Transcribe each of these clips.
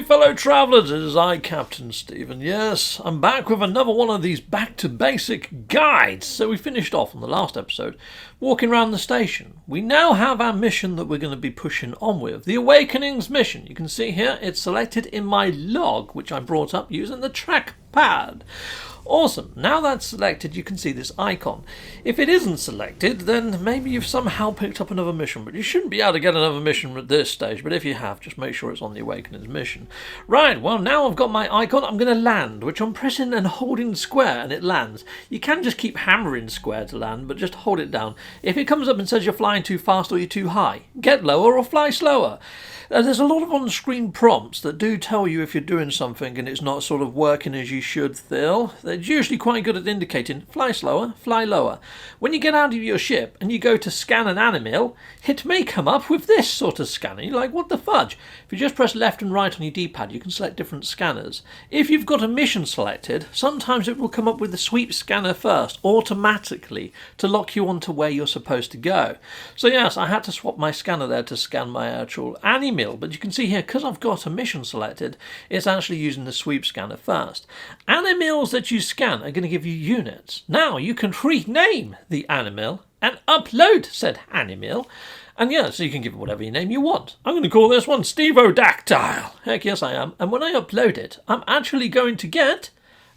fellow travellers, it is I, Captain Stephen. Yes, I'm back with another one of these back-to-basic guides. So we finished off on the last episode, walking around the station. We now have our mission that we're going to be pushing on with, the Awakenings mission. You can see here, it's selected in my log, which I brought up using the trackpad. Awesome. Now that's selected, you can see this icon. If it isn't selected, then maybe you've somehow picked up another mission, but you shouldn't be able to get another mission at this stage. But if you have, just make sure it's on the Awakenings mission. Right, well, now I've got my icon. I'm going to land, which I'm pressing and holding square, and it lands. You can just keep hammering square to land, but just hold it down. If it comes up and says you're flying too fast or you're too high, get lower or fly slower. There's a lot of on-screen prompts that do tell you if you're doing something and it's not sort of working as you should feel. They're usually quite good at indicating fly slower, fly lower. When you get out of your ship and you go to scan an animal, it may come up with this sort of scanner. You're like, what the fudge? If you just press left and right on your D-pad, you can select different scanners. If you've got a mission selected, sometimes it will come up with the sweep scanner first, automatically, to lock you onto where you're supposed to go. So yes, I had to swap my scanner there to scan my actual animal. But you can see here, because I've got a mission selected, it's actually using the sweep scanner first. Animals that you scan are going to give you units. Now you can rename the animal and upload said animal. And yeah, so you can give it whatever name you want. I'm going to call this one Stevodactyl. Heck yes I am. And when I upload it, I'm actually going to get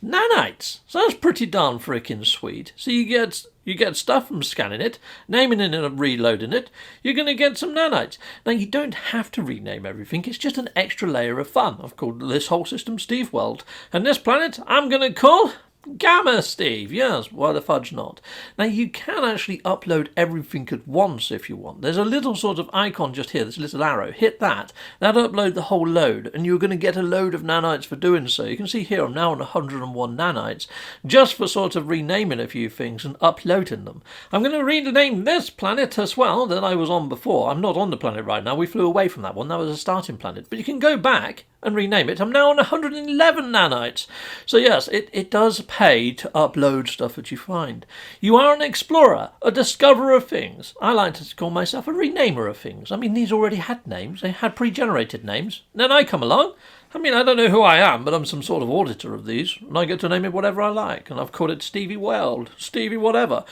nanites. So that's pretty darn freaking sweet. So you get stuff from scanning it, naming it and reloading it. You're going to get some nanites. Now you don't have to rename everything. It's just an extra layer of fun. I've called this whole system Steve World. And this planet I'm going to call Gamma Steve. Yes, why the fudge not? Now you can actually upload everything at once if you want. There's a little sort of icon just here, this little arrow. Hit that. That'll upload the whole load, and you're going to get a load of nanites for doing so. You can see here I'm now on 101 nanites, just for sort of renaming a few things and uploading them. I'm going to rename this planet as well that I was on before. I'm not on the planet right now. We flew away from that one. That was a starting planet. But you can go back and rename it. I'm now on 111 nanites. So yes, it does pay to upload stuff that you find. You are an explorer, a discoverer of things. I like to call myself a renamer of things. I mean, these already had names. They had pre-generated names. Then I come along. I mean, I don't know who I am, but I'm some sort of auditor of these, and I get to name it whatever I like, and I've called it Stevie World, Stevie whatever.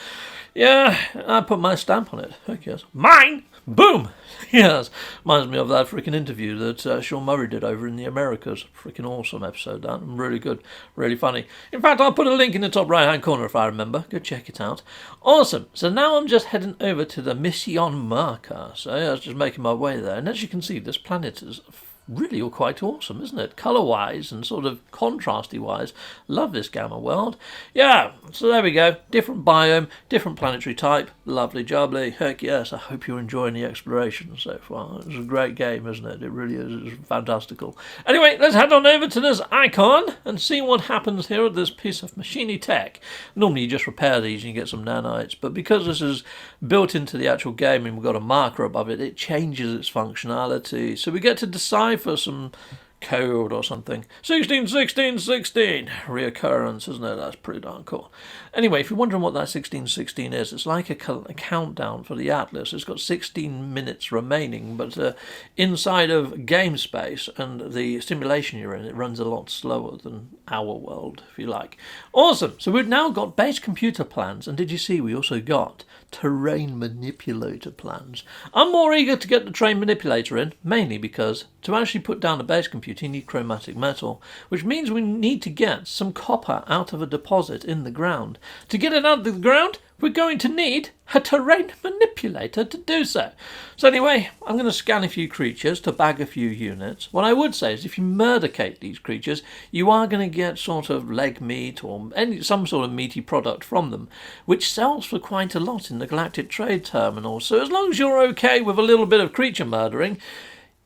Yeah, I put my stamp on it. Heck yes. Mine! Boom! Yes, reminds me of that freaking interview that Sean Murray did over in the Americas. Freaking awesome episode, that. Really good, really funny. In fact, I'll put a link in the top right-hand corner if I remember. Go check it out. Awesome. So now I'm just heading over to the Mission marker. So yeah, I was just making my way there. And as you can see, this planet is really all quite awesome, isn't it? Colour-wise and sort of contrasty-wise. Love this Gamma world. Yeah, so there we go. Different biome, different planetary type. Lovely jubbly. Heck yes, I hope you're enjoying the exploration so far. It's a great game, isn't it? It really is. It's fantastical. Anyway, let's head on over to this icon and see what happens here with this piece of machiny tech. Normally you just repair these and you get some nanites, but because this is built into the actual game and we've got a marker above it, it changes its functionality. So we get to decide for some code or something. 161616 reoccurrence, isn't it? That's pretty darn cool. Anyway, if you're wondering what that 1616 is, it's like a countdown for the Atlas. It's got 16 minutes remaining, but inside of game space and the simulation you're in, it runs a lot slower than our world, if you like. Awesome. So we've now got base computer plans, and did you see we also got terrain manipulator plans? I'm more eager to get the terrain manipulator in, mainly because to actually put down a base computer you need chromatic metal, which means we need to get some copper out of a deposit in the ground. To get it out of the ground, we're going to need a terrain manipulator to do so. So anyway, I'm going to scan a few creatures to bag a few units. What I would say is if you murdercate these creatures, you are going to get sort of leg meat or some sort of meaty product from them, which sells for quite a lot in the Galactic Trade Terminal. So as long as you're okay with a little bit of creature murdering,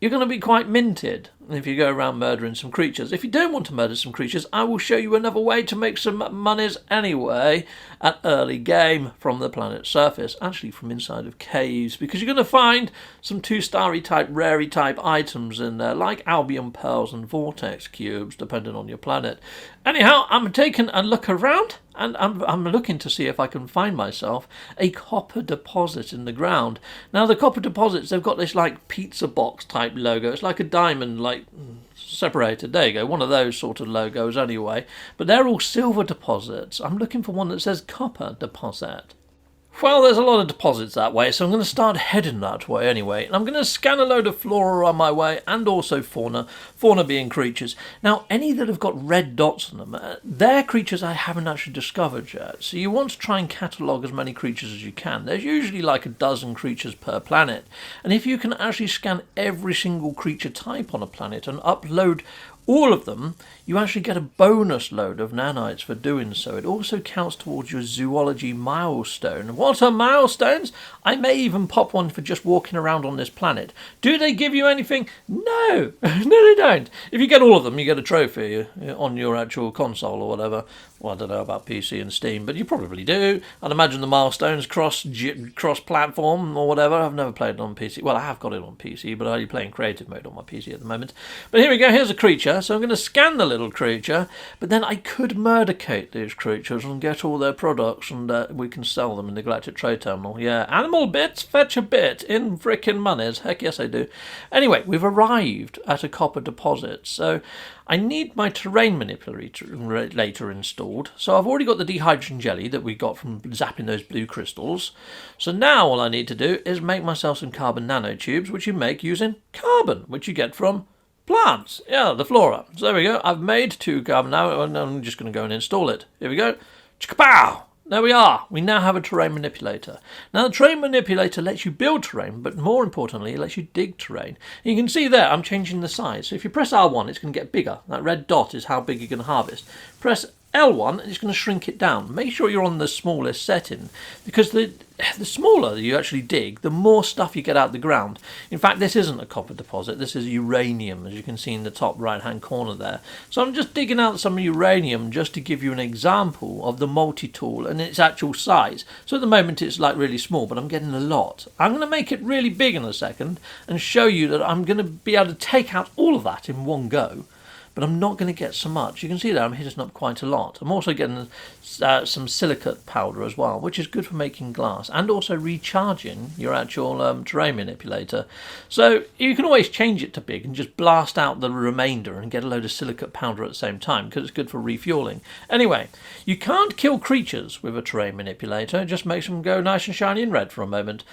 you're going to be quite minted if you go around murdering some creatures. If you don't want to murder some creatures, I will show you another way to make some monies anyway at early game from the planet's surface, actually from inside of caves, because you're going to find some 2-starry type, rarey type items in there, like Albion Pearls and Vortex Cubes, depending on your planet. Anyhow, I'm taking a look around, And I'm looking to see if I can find myself a copper deposit in the ground. Now, the copper deposits, they've got this, like, pizza box type logo. It's like a diamond, like, separated. There you go, one of those sort of logos anyway. But they're all silver deposits. I'm looking for one that says copper deposit. Well, there's a lot of deposits that way, so I'm going to start heading that way anyway. And I'm going to scan a load of flora on my way, and also fauna. Fauna being creatures. Now, any that have got red dots on them, they're creatures I haven't actually discovered yet. So you want to try and catalogue as many creatures as you can. There's usually like a dozen creatures per planet. And if you can actually scan every single creature type on a planet and upload all of them, you actually get a bonus load of nanites for doing so. It also counts towards your zoology milestone. What are milestones? I may even pop one for just walking around on this planet. Do they give you anything? No. No, they don't. If you get all of them, you get a trophy on your actual console or whatever. Well, I don't know about PC and Steam, but you probably do. I'd imagine the milestones cross-platform or whatever. I've never played it on PC. Well, I have got it on PC, but I'm only playing creative mode on my PC at the moment. But here we go. Here's a creature. So I'm going to scan the little creature, but then I could murdercate these creatures and get all their products, and we can sell them in the Galactic Trade Terminal. Yeah, animal bits fetch a bit in frickin' monies. Heck yes, I do. Anyway, we've arrived at a copper deposit, so I need my terrain manipulator installed. So I've already got the dehydrogen jelly that we got from zapping those blue crystals. So now all I need to do is make myself some carbon nanotubes, which you make using carbon, which you get from plants. Yeah, the flora. So there we go. I've made 2 carbon now, and I'm just going to go and install it. Here we go. Chicka-pow! There we are. We now have a terrain manipulator. Now, the terrain manipulator lets you build terrain, but more importantly, it lets you dig terrain. And you can see there, I'm changing the size. So if you press R1, it's going to get bigger. That red dot is how big you're going to harvest. Press L1, and it's going to shrink it down. Make sure you're on the smallest setting, because the smaller you actually dig, the more stuff you get out of the ground. In fact, this isn't a copper deposit, this is uranium, as you can see in the top right-hand corner there. So I'm just digging out some uranium just to give you an example of the multi-tool and its actual size. So at the moment it's like really small, but I'm getting a lot. I'm going to make it really big in a second and show you that I'm going to be able to take out all of that in one go. But I'm not going to get so much. You can see there I'm hitting up quite a lot. I'm also getting some silicate powder as well, which is good for making glass and also recharging your actual terrain manipulator. So you can always change it to big and just blast out the remainder and get a load of silicate powder at the same time, because it's good for refueling. Anyway, you can't kill creatures with a terrain manipulator. It just makes them go nice and shiny and red for a moment.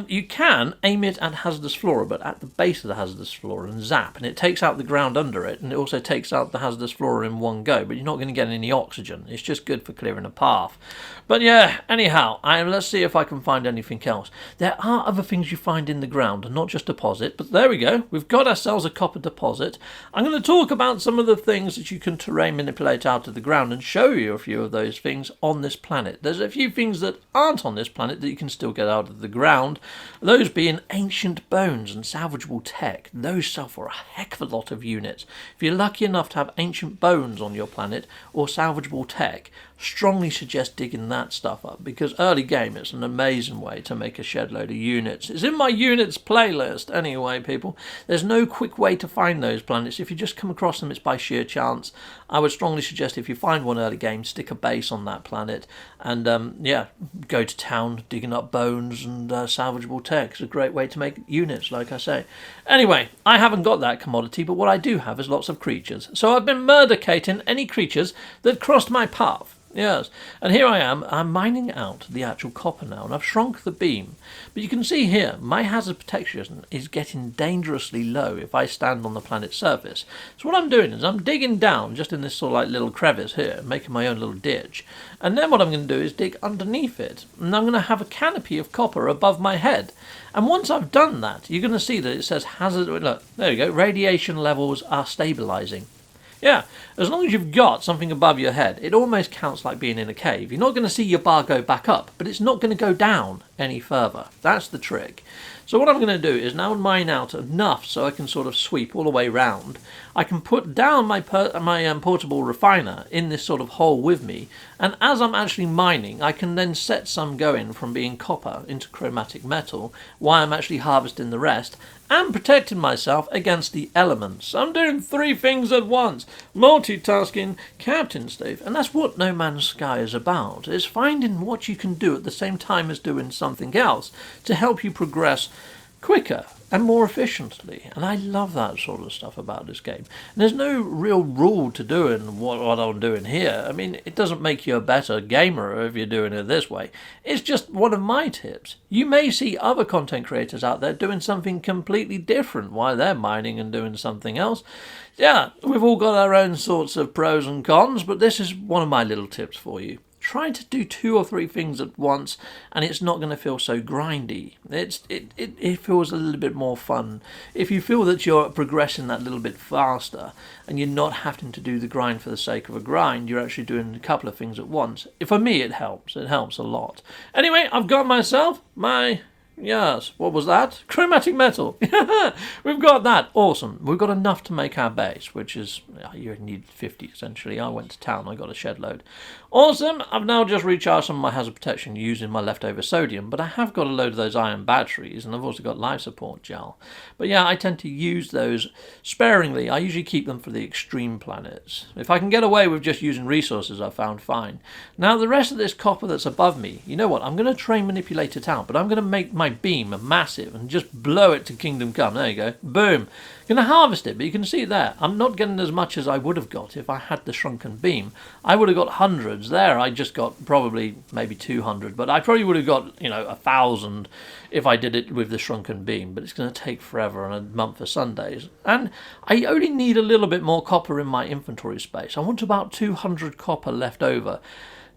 You can aim it at hazardous flora, but at the base of the hazardous flora, and zap, and it takes out the ground under it, and it also takes out the hazardous flora in one go, but you're not going to get any oxygen. It's just good for clearing a path. But yeah, anyhow, let's see if I can find anything else. There are other things you find in the ground, and not just deposit, but there we go. We've got ourselves a copper deposit. I'm going to talk about some of the things that you can terrain manipulate out of the ground and show you a few of those things on this planet. There's a few things that aren't on this planet that you can still get out of the ground, those being ancient bones and salvageable tech. Those sell for a heck of a lot of units. If you're lucky enough to have ancient bones on your planet or salvageable tech, strongly suggest digging that stuff up, because early game it's an amazing way to make a shed load of units. It's in my units playlist anyway, people. There's no quick way to find those planets. If you just come across them, it's by sheer chance. I would strongly suggest if you find one early game, stick a base on that planet and yeah, go to town digging up bones and salvageable tech. It's a great way to make units, like I say. Anyway, I haven't got that commodity, but what I do have is lots of creatures. So I've been murdercating any creatures that crossed my path. Yes, and here I am, I'm mining out the actual copper now, and I've shrunk the beam. But you can see here, my hazard protection is getting dangerously low if I stand on the planet's surface. So what I'm doing is I'm digging down just in this sort of like little crevice here, making my own little ditch. And then what I'm going to do is dig underneath it, and I'm going to have a canopy of copper above my head. And once I've done that, you're going to see that it says hazard, look, there you go, radiation levels are stabilising. Yeah, as long as you've got something above your head, it almost counts like being in a cave. You're not going to see your bar go back up, but it's not going to go down any further. That's the trick. So what I'm going to do is now mine out enough so I can sort of sweep all the way round. I can put down my portable refiner in this sort of hole with me, and as I'm actually mining, I can then set some going from being copper into chromatic metal while I'm actually harvesting the rest and protecting myself against the elements. I'm doing 3 things at once. Multitasking, Captain Steve. And that's what No Man's Sky is about. It's finding what you can do at the same time as doing something else to help you progress quicker and more efficiently. And I love that sort of stuff about this game. And there's no real rule to doing what I'm doing here. I mean, it doesn't make you a better gamer if you're doing it this way. It's just one of my tips. You may see other content creators out there doing something completely different while they're mining and doing something else. Yeah, we've all got our own sorts of pros and cons, but this is one of my little tips for you. Try to do 2 or 3 things at once, and it's not going to feel so grindy. It feels a little bit more fun. If you feel that you're progressing that little bit faster, and you're not having to do the grind for the sake of a grind, you're actually doing a couple of things at once. For me, it helps. It helps a lot. Anyway, I've got myself my... Yes, what was that? Chromatic metal. We've got that. Awesome. We've got enough to make our base, which is, you need 50 essentially. I went to town, I got a shed load. Awesome. I've now just recharged some of my hazard protection using my leftover sodium, but I have got a load of those iron batteries, and I've also got life support gel. But yeah, I tend to use those sparingly. I usually keep them for the extreme planets. If I can get away with just using resources, I've found fine. Now, the rest of this copper that's above me, you know what? I'm going to train manipulate it out, but I'm going to make my beam massive and just blow it to kingdom come. There you go. Boom. Going to harvest it, but you can see there, I'm not getting as much as I would have got if I had the shrunken beam. I would have got hundreds. There I just got probably maybe 200, but I probably would have got 1,000 if I did it with the shrunken beam, but it's going to take forever and a month for Sundays. And I only need a little bit more copper in my inventory space. I want about 200 copper left over.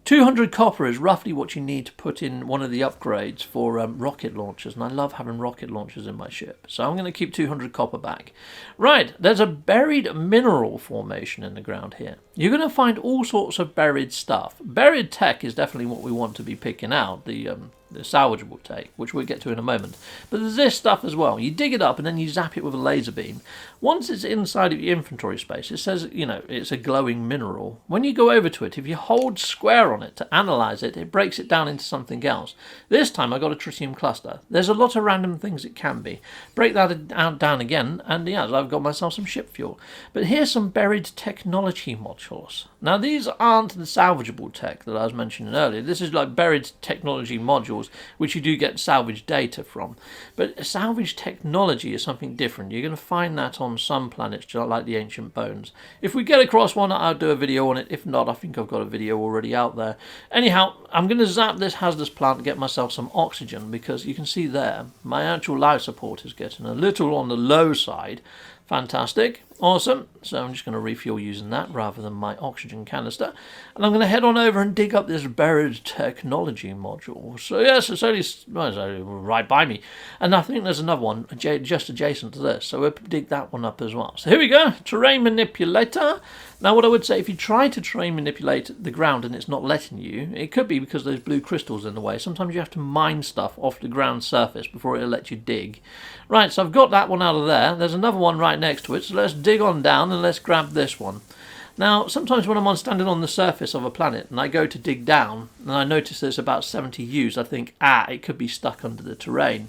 200 copper is roughly what you need to put in one of the upgrades for rocket launchers, and I love having rocket launchers in my ship, so I'm going to keep 200 copper back. Right, there's a buried mineral formation in the ground here. You're going to find all sorts of buried stuff. Buried tech is definitely what we want to be picking out, the salvageable tech, which we'll get to in a moment. But there's this stuff as well. You dig it up and then you zap it with a laser beam. Once it's inside of your inventory space, it says, it's a glowing mineral. When you go over to it, if you hold square on it to analyze it, it breaks it down into something else. This time I got a tritium cluster. There's a lot of random things it can be. Break that down again, and yeah, I've got myself some ship fuel. But here's some buried technology modules. Now, these aren't the salvageable tech that I was mentioning earlier. This is like buried technology modules, which you do get salvage data from. But salvage technology is something different. You're going to find that on some planets, just like the ancient bones. If we get across one, I'll do a video on it. If not, I think I've got a video already out there. Anyhow, I'm going to zap this hazardous plant and get myself some oxygen, because you can see there, my actual life support is getting a little on the low side. Fantastic. Awesome. So I'm just going to refuel using that rather than my oxygen canister. And I'm going to head on over and dig up this buried technology module. So yes, it's only right by me. And I think there's another one just adjacent to this. So we'll dig that one up as well. So here we go. Terrain manipulator. Now what I would say, if you try to terrain manipulate the ground and it's not letting you, it could be because there's blue crystals in the way. Sometimes you have to mine stuff off the ground surface before it'll let you dig. Right, so I've got that one out of there. There's another one right next to it. So let's dig on down and let's grab this one. Now, sometimes when I'm standing on the surface of a planet and I go to dig down and I notice there's about 70 U's, I think, it could be stuck under the terrain.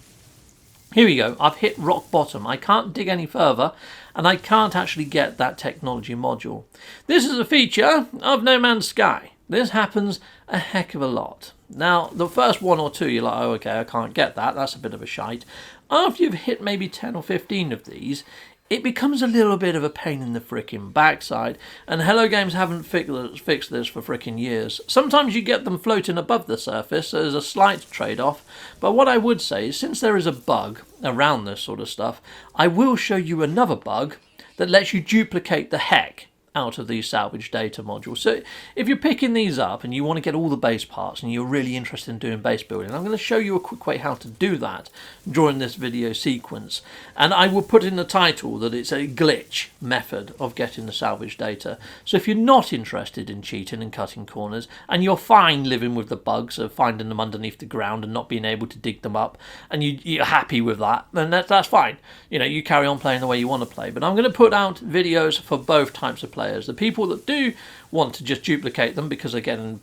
Here we go. I've hit rock bottom. I can't dig any further, and I can't actually get that technology module. This is a feature of No Man's Sky. This happens a heck of a lot. Now, the first 1 or 2, you're like, oh, okay, I can't get that. That's a bit of a shite. After you've hit maybe 10 or 15 of these, it becomes a little bit of a pain in the frickin' backside, and Hello Games haven't fixed this for frickin' years. Sometimes you get them floating above the surface, so there's a slight trade-off, but what I would say is, since there is a bug around this sort of stuff, I will show you another bug that lets you duplicate the heck out of these salvage data modules. So if you're picking these up and you want to get all the base parts and you're really interested in doing base building, I'm going to show you a quick way how to do that during this video sequence. And I will put in the title that it's a glitch method of getting the salvage data. So if you're not interested in cheating and cutting corners, and you're fine living with the bugs of finding them underneath the ground and not being able to dig them up, and you're happy with that, then that's fine. You know, you carry on playing the way you want to play. But I'm going to put out videos for both types of players. The people that do want to just duplicate them because they're getting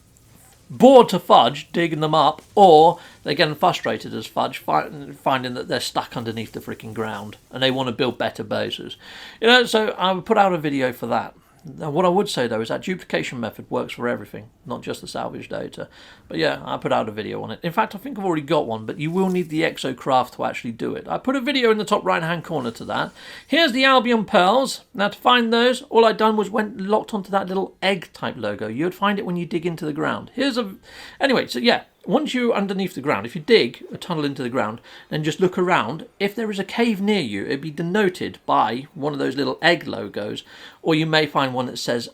bored to fudge digging them up, or they're getting frustrated as fudge finding that they're stuck underneath the freaking ground and they want to build better bases. You know, so I would put out a video for that. Now, what I would say though is that duplication method works for everything, not just the salvage data. But yeah, I put out a video on it. In fact, I think I've already got one, but you will need the Exocraft to actually do it. I put a video in the top right hand corner to that. Here's the Albion Pearls. Now to find those, all I'd done was went locked onto that little egg type logo. You would find it when you dig into the ground. Anyway, so yeah. Once you're underneath the ground, if you dig a tunnel into the ground, then just look around. If there is a cave near you, it'd be denoted by one of those little egg logos, or you may find one that says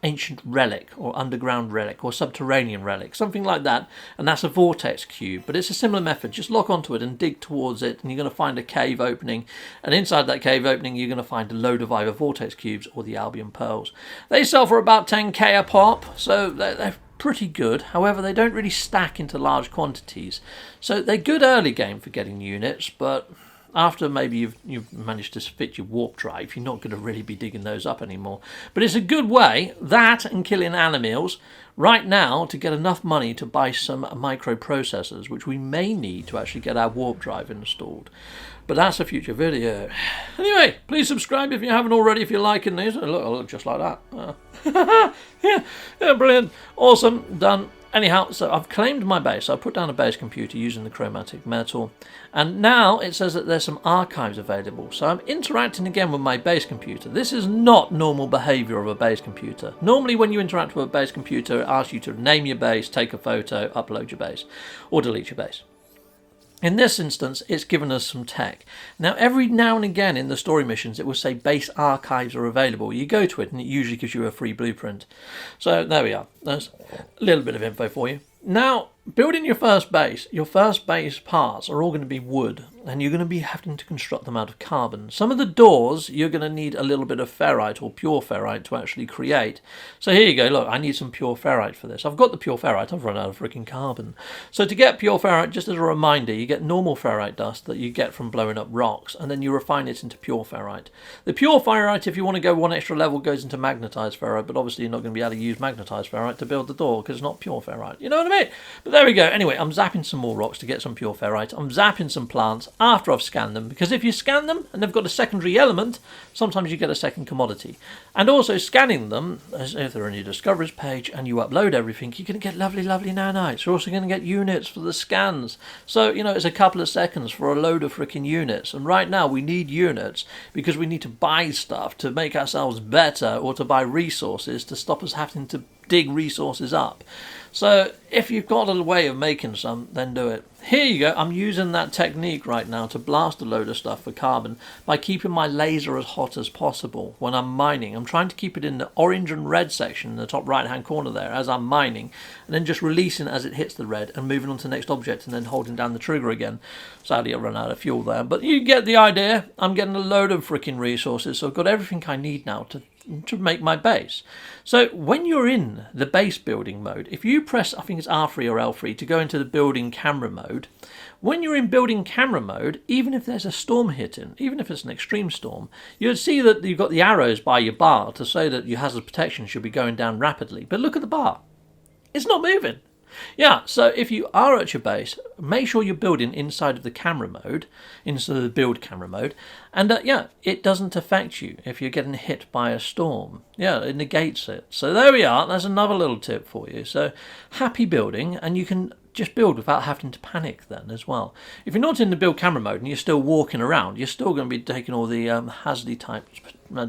ancient relic, or underground relic, or subterranean relic, something like that, and that's a vortex cube. But it's a similar method. Just lock onto it and dig towards it, and you're going to find a cave opening, and inside that cave opening you're going to find a load of either vortex cubes or the Albion Pearls. They sell for about 10k a pop, so they're pretty good. However, they don't really stack into large quantities, so they're good early game for getting units, but after maybe you've managed to fit your warp drive, you're not going to really be digging those up anymore. But it's a good way, that and killing animals, right now to get enough money to buy some microprocessors, which we may need to actually get our warp drive installed. But that's a future video. Anyway, please subscribe if you haven't already, if you're liking these. I look just like that. Yeah, brilliant. Awesome, done. Anyhow, so I've claimed my base. I put down a base computer using the chromatic metal. And now it says that there's some archives available. So I'm interacting again with my base computer. This is not normal behavior of a base computer. Normally when you interact with a base computer, it asks you to name your base, take a photo, upload your base, or delete your base. In this instance, it's given us some tech. Now, every now and again in the story missions, it will say base archives are available. You go to it and it usually gives you a free blueprint. So there we are. There's a little bit of info for you. Now, building your first base parts are all going to be wood, and you're going to be having to construct them out of carbon. Some of the doors you're going to need a little bit of ferrite or pure ferrite to actually create. So here you go, look, I need some pure ferrite for this. I've got the pure ferrite, I've run out of freaking carbon. So to get pure ferrite, just as a reminder, you get normal ferrite dust that you get from blowing up rocks, and then you refine it into pure ferrite. The pure ferrite, if you want to go one extra level, goes into magnetized ferrite, but obviously you're not going to be able to use magnetized ferrite to build the door because it's not pure ferrite. You know what I mean? But there we go. Anyway, I'm zapping some more rocks to get some pure ferrite. I'm zapping some plants after I've scanned them, because if you scan them and they've got a secondary element, sometimes you get a second commodity. And also scanning them, as if they're on your discoveries page and you upload everything, you're going to get lovely nanites. You're also going to get units for the scans. So, you know, it's a couple of seconds for a load of freaking units. And right now we need units because we need to buy stuff to make ourselves better, or to buy resources to stop us having to dig resources up. So if you've got a way of making some, then do it. Here you go. I'm using that technique right now to blast a load of stuff for carbon by keeping my laser as hot as possible when I'm mining. I'm trying to keep it in the orange and red section in the top right hand corner there as I'm mining, and then just releasing as it hits the red and moving on to the next object and then holding down the trigger again. Sadly I run out of fuel there, but you get the idea. I'm getting a load of freaking resources, so I've got everything I need now to make my base. So when you're in the base building mode, if you press, I think it's R3 or L3 to go into the building camera mode, when you're in building camera mode, even if there's a storm hitting, even if it's an extreme storm, you'll see that you've got the arrows by your bar to say that your hazard protection should be going down rapidly. But look at the bar. It's not moving. Yeah, so if you are at your base, make sure you're building inside of the camera mode, inside of the build camera mode, and yeah, it doesn't affect you if you're getting hit by a storm. Yeah, it negates it. So there we are, that's another little tip for you. So happy building, and you can just build without having to panic then as well. If you're not in the build camera mode and you're still walking around, you're still going to be taking all the hazardy type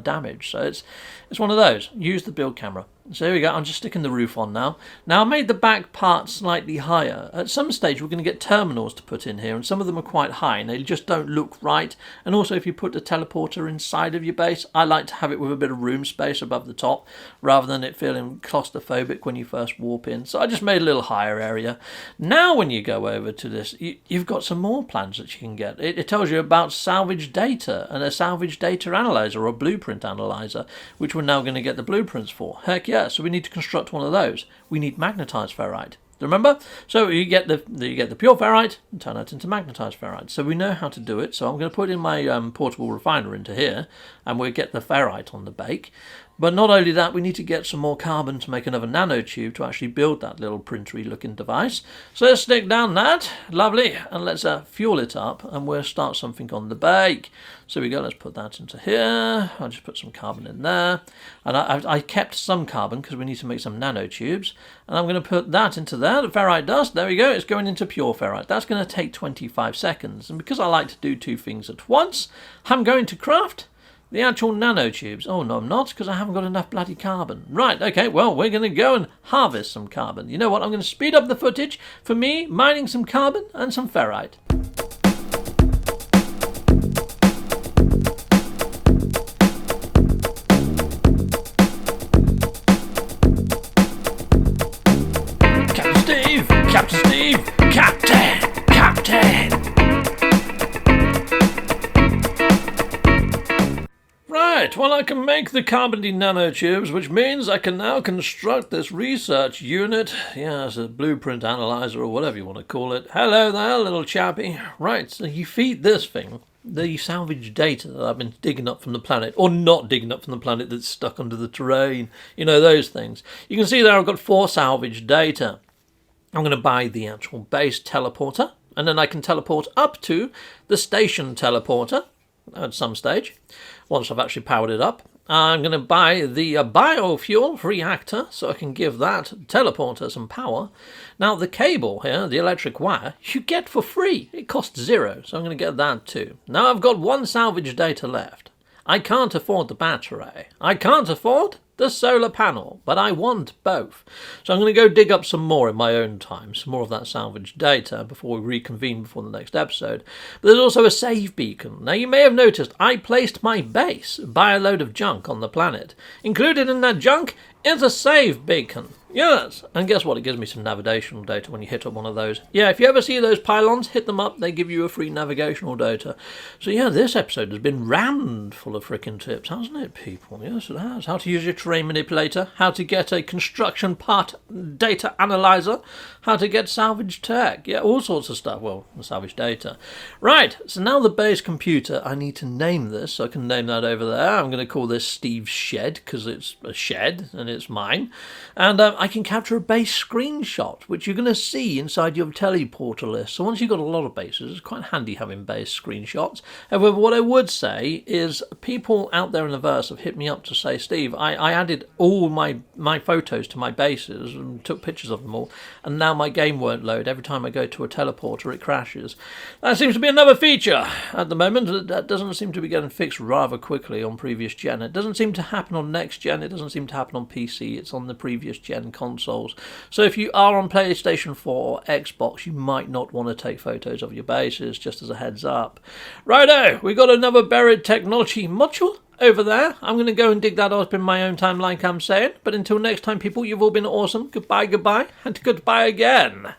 damage. So it's one of those. Use the build camera. So here we go, I'm just sticking the roof on now. Now I made the back part slightly higher. At some stage we're going to get terminals to put in here, and some of them are quite high and they just don't look right. And also if you put the teleporter inside of your base, I like to have it with a bit of room space above the top, rather than it feeling claustrophobic when you first warp in. So I just made a little higher area. Now when you go over to this, you've got some more plans that you can get. It tells you about salvage data and a salvage data analyzer or a blueprint analyzer, which we're now going to get the blueprints for. Heck yeah. So we need to construct one of those. We need magnetized ferrite. Remember? So you get the pure ferrite and turn that into magnetized ferrite. So we know how to do it. So I'm going to put in my portable refiner into here, and we'll get the ferrite on the bake. But not only that, we need to get some more carbon to make another nanotube to actually build that little printery looking device. So let's stick down that. Lovely. And let's fuel it up, and we'll start something on the bake. So we go, let's put that into here. I'll just put some carbon in there. And I kept some carbon because we need to make some nanotubes. And I'm going to put that into there. The ferrite dust, there we go. It's going into pure ferrite. That's going to take 25 seconds. And because I like to do two things at once, I'm going to craft the actual nanotubes. Oh, no, I'm not, because I haven't got enough bloody carbon. Right, okay, well, we're going to go and harvest some carbon. You know what? I'm going to speed up the footage for me mining some carbon and some ferrite. Captain Steve! Captain Steve! Captain! Captain! Right, well I can make the carbon-y nanotubes, which means I can now construct this research unit. Yes, a blueprint analyzer or whatever you want to call it. Hello there, little chappy. Right, so you feed this thing the salvage data that I've been digging up from the planet, or not digging up from the planet that's stuck under the terrain. You know, those things. You can see there I've got 4 salvage data. I'm going to buy the actual base teleporter, and then I can teleport up to the station teleporter at some stage, once I've actually powered it up. I'm going to buy the biofuel reactor so I can give that teleporter some power. Now the cable here, the electric wire, you get for free. It costs 0, so I'm going to get that too. Now I've got 1 salvage data left. I can't afford the battery. I can't afford the solar panel, but I want both. So I'm going to go dig up some more in my own time, some more of that salvage data before we reconvene before the next episode. But there's also a save beacon. Now you may have noticed I placed my base by a load of junk on the planet. Included in that junk is a save beacon. Yes, and guess what? It gives me some navigational data when you hit up one of those. Yeah, if you ever see those pylons, hit them up, they give you a free navigational data. So yeah, this episode has been rammed full of frickin' tips, hasn't it, people? Yes, it has. How to use your terrain manipulator, how to get a construction part data analyzer, how to get salvage tech, yeah, all sorts of stuff. Well, salvage data. Right, so now the base computer, I need to name this, so I can name that over there. I'm going to call this Steve's Shed, because it's a shed, and it's mine. And I can capture a base screenshot, which you're going to see inside your teleporter list. So once you've got a lot of bases, it's quite handy having base screenshots. However, what I would say is people out there in the verse have hit me up to say, Steve, I added all my photos to my bases and took pictures of them all, and now my game won't load. Every time I go to a teleporter, it crashes. That seems to be another feature at the moment. That doesn't seem to be getting fixed rather quickly on previous gen. It doesn't seem to happen on next gen. It doesn't seem to happen on PC. It's on the previous gen consoles. So if you are on PlayStation 4 or Xbox, you might not want to take photos of your bases, just as a heads up. Righto, we got another buried technology module over there. I'm going to go and dig that up in my own time, like I'm saying. But until next time, people, you've all been awesome. Goodbye, goodbye, and goodbye again.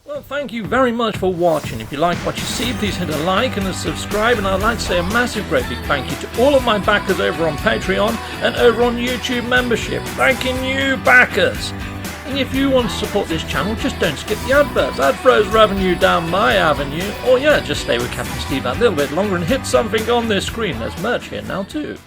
Well, thank you very much for watching. If you like what you see, please hit a like and a subscribe. And I'd like to say a massive, great big thank you to all of my backers over on Patreon and over on YouTube membership. Thanking you, backers. And if you want to support this channel, just don't skip the adverts. That throws revenue down my avenue. Or yeah, just stay with Captain Steve a little bit longer and hit something on this screen. There's merch here now too.